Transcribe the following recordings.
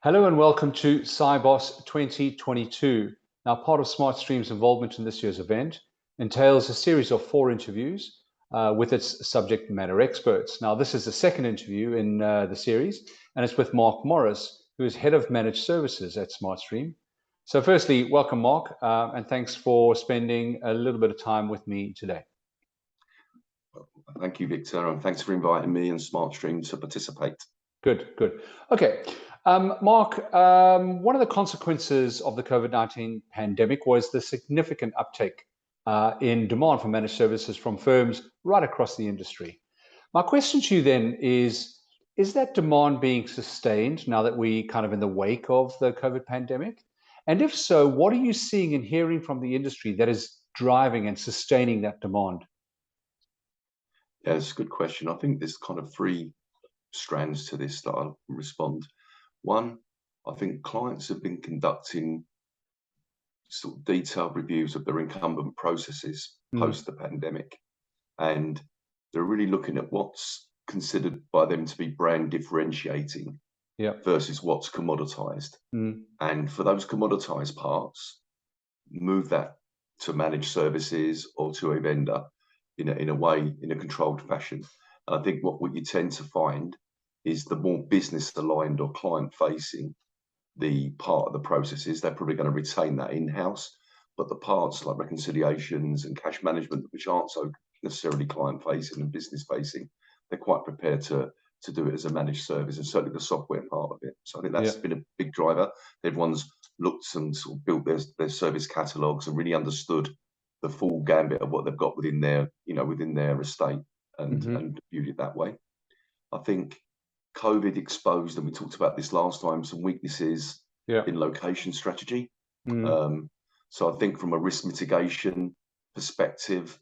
Hello and welcome to Sibos 2022. Now, part of SmartStream's involvement in this year's event entails a series of 4 interviews with its subject matter experts. Now, this is the second interview in the series, and it's with Mark Morris, who is Head of Managed Services at SmartStream. So firstly, welcome, Mark, and thanks for spending a little bit of time with me today. Thank you, Victor, and thanks for inviting me and SmartStream to participate. Good. Okay. Mark, one of the consequences of the COVID-19 pandemic was the significant uptake in demand for managed services from firms right across the industry. My question to you then is that demand being sustained now that we kind of in the wake of the COVID pandemic? And if so, what are you seeing and hearing from the industry that is driving and sustaining that demand? Yeah, it's a good question. I think there's kind of 3 strands to this that I'll respond. One, I think clients have been conducting sort of detailed reviews of their incumbent processes post the pandemic, and they're really looking at what's considered by them to be brand differentiating versus what's commoditized. And for those commoditized parts, move that to managed services or to a vendor in a controlled fashion. And I think what you tend to find is the more business aligned or client facing the part of the processes, they're probably going to retain that in-house. But the parts like reconciliations and cash management, which aren't so necessarily client facing and business facing, they're quite prepared to do it as a managed service, and certainly the software part of it. So I think that's been a big driver. Everyone's looked and sort of built their service catalogs and really understood the full gambit of what they've got within their estate and viewed it that way. I think COVID exposed, and we talked about this last time, some weaknesses in location strategy. So I think from a risk mitigation perspective,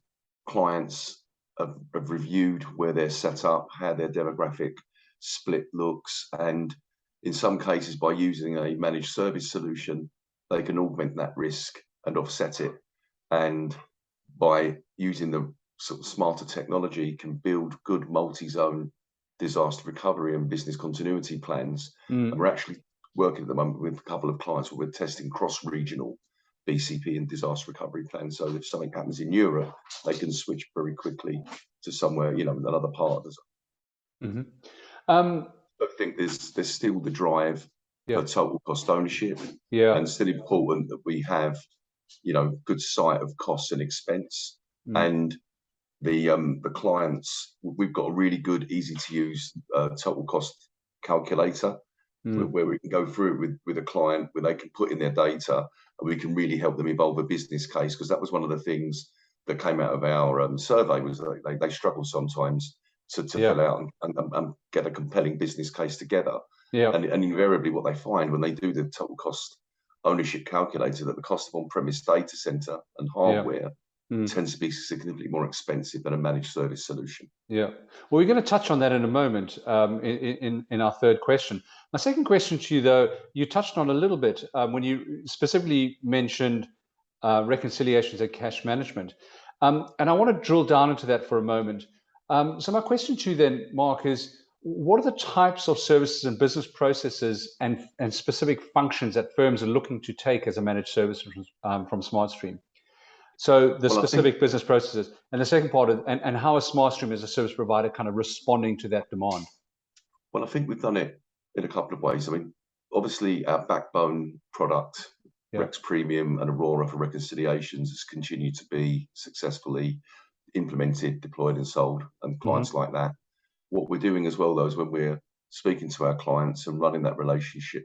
clients have reviewed where they're set up, how their demographic split looks, and in some cases, by using a managed service solution, they can augment that risk and offset it. And by using the sort of smarter technology, can build good multi-zone disaster recovery and business continuity plans. And we're actually working at the moment with a couple of clients where we're testing cross-regional BCP and disaster recovery plans. So if something happens in Europe, they can switch very quickly to somewhere, another part of it. I think there's still the drive for total cost ownership, and still important that we have, good sight of costs and expense. And the clients, we've got a really good, easy to use total cost calculator where we can go through it with a client, where they can put in their data and we can really help them evolve a business case. Because that was one of the things that came out of our survey, was that they struggle sometimes to fill out and get a compelling business case together. And invariably what they find when they do the total cost ownership calculator, that the cost of on-premise data center and hardware tends to be significantly more expensive than a managed service solution. Well, we're going to touch on that in a moment in our third question. My second question to you, though, you touched on a little bit when you specifically mentioned reconciliations and cash management. And I want to drill down into that for a moment. So my question to you then, Mark, is what are the types of services and business processes and specific functions that firms are looking to take as a managed service from SmartStream? So the specific business processes, and the second part of, and how is SmartStream as a service provider kind of responding to that demand? Well, I think we've done it in a couple of ways. I mean, obviously our backbone product, Rex Premium and Aurora for reconciliations, has continued to be successfully implemented, deployed and sold, and clients like that. What we're doing as well, though, is when we're speaking to our clients and running that relationship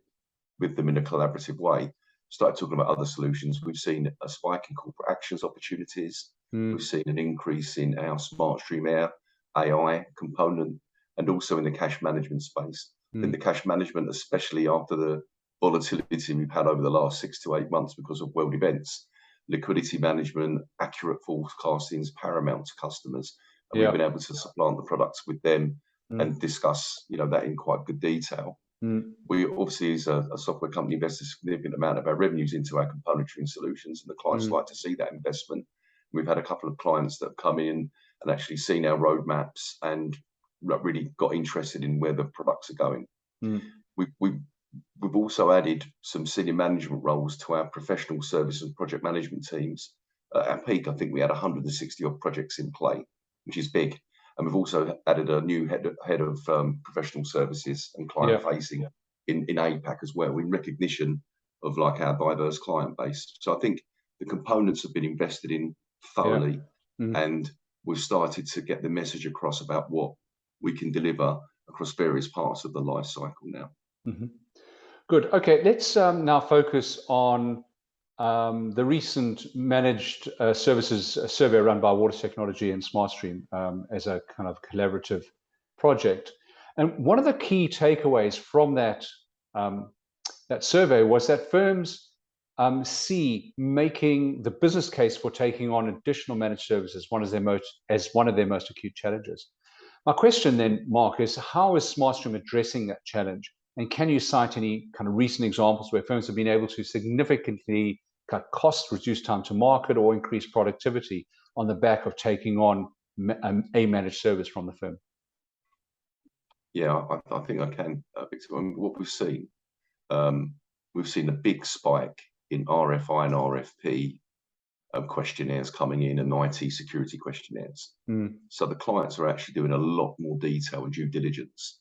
with them in a collaborative way, started talking about other solutions. We've seen a spike in corporate actions opportunities. We've seen an increase in our SmartStream Air AI component, and also in the cash management space. In the cash management, especially after the volatility we've had over the last 6 to 8 months because of world events, liquidity management, accurate forecasting is paramount to customers. And we've been able to supplant the products with them and discuss, that in quite good detail. We obviously, as a software company, invest a significant amount of our revenues into our componentry and solutions, and the clients like to see that investment. We've had a couple of clients that have come in and actually seen our roadmaps and really got interested in where the products are going. We we've also added some senior management roles to our professional service and project management teams. At our peak, I think we had 160 odd projects in play, which is big. And we've also added a new head of professional services and client facing in APAC as well, in recognition of like our diverse client base. So I think the components have been invested in thoroughly, and we've started to get the message across about what we can deliver across various parts of the life cycle now. Good. Okay, let's now focus on the recent managed services survey run by Water Technology and SmartStream as a kind of collaborative project. And one of the key takeaways from that that survey was that firms see making the business case for taking on additional managed services one of their most acute challenges. My question then, Mark, is how is SmartStream addressing that challenge? And can you cite any kind of recent examples where firms have been able to significantly cut costs, reduce time to market, or increase productivity on the back of taking on a managed service from the firm? Yeah, I think I can, Victor. I mean, what we've seen a big spike in RFI and RFP questionnaires coming in, and IT security questionnaires. So the clients are actually doing a lot more detail and due diligence.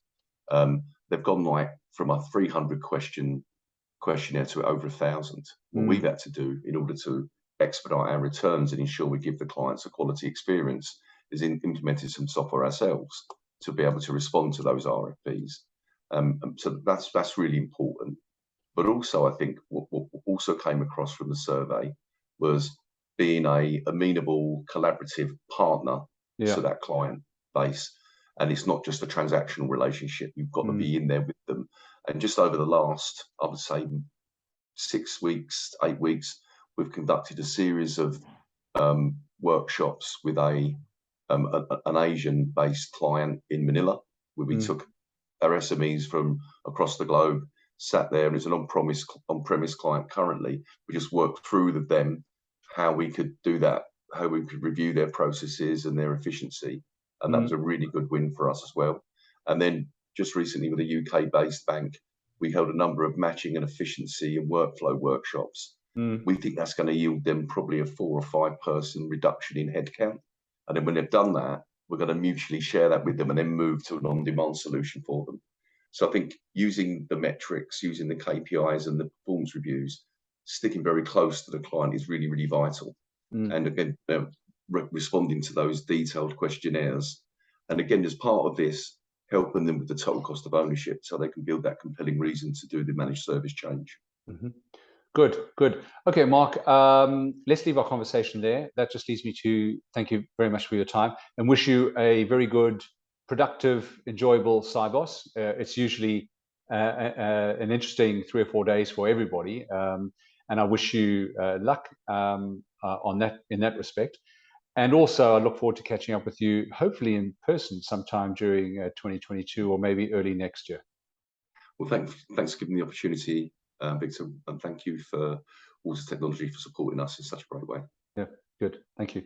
They've gone like from a 300 questionnaire to over 1,000. What we've had to do in order to expedite our returns and ensure we give the clients a quality experience is implemented some software ourselves to be able to respond to those RFPs. So that's really important. But also, I think what also came across from the survey was being a amenable, collaborative partner to that client base. And it's not just a transactional relationship. You've got to be in there with them. And just over the last, I would say, 6 weeks, 8 weeks, we've conducted a series of workshops with an Asian-based client in Manila, where we took our SMEs from across the globe, sat there, and it's an on-premise client currently. We just worked through with them how we could do that, how we could review their processes and their efficiency. And that was a really good win for us as well. And then just recently with a UK-based bank, we held a number of matching and efficiency and workflow workshops. We think that's going to yield them probably a 4 or 5 person reduction in headcount. And then when they've done that, we're going to mutually share that with them and then move to an on-demand solution for them. So I think using the metrics, using the KPIs and the performance reviews, sticking very close to the client is really, really vital. And again, responding to those detailed questionnaires. And again, as part of this, helping them with the total cost of ownership so they can build that compelling reason to do the managed service change. Good, good. Okay, Mark, let's leave our conversation there. That just leads me to thank you very much for your time and wish you a very good, productive, enjoyable Sibos. It's usually an interesting 3 or 4 days for everybody. And I wish you luck on that in that respect. And also, I look forward to catching up with you, hopefully in person sometime during 2022 or maybe early next year. Well, thanks for giving me the opportunity, Victor, and thank you for Water Technology for supporting us in such a great way. Yeah, good. Thank you.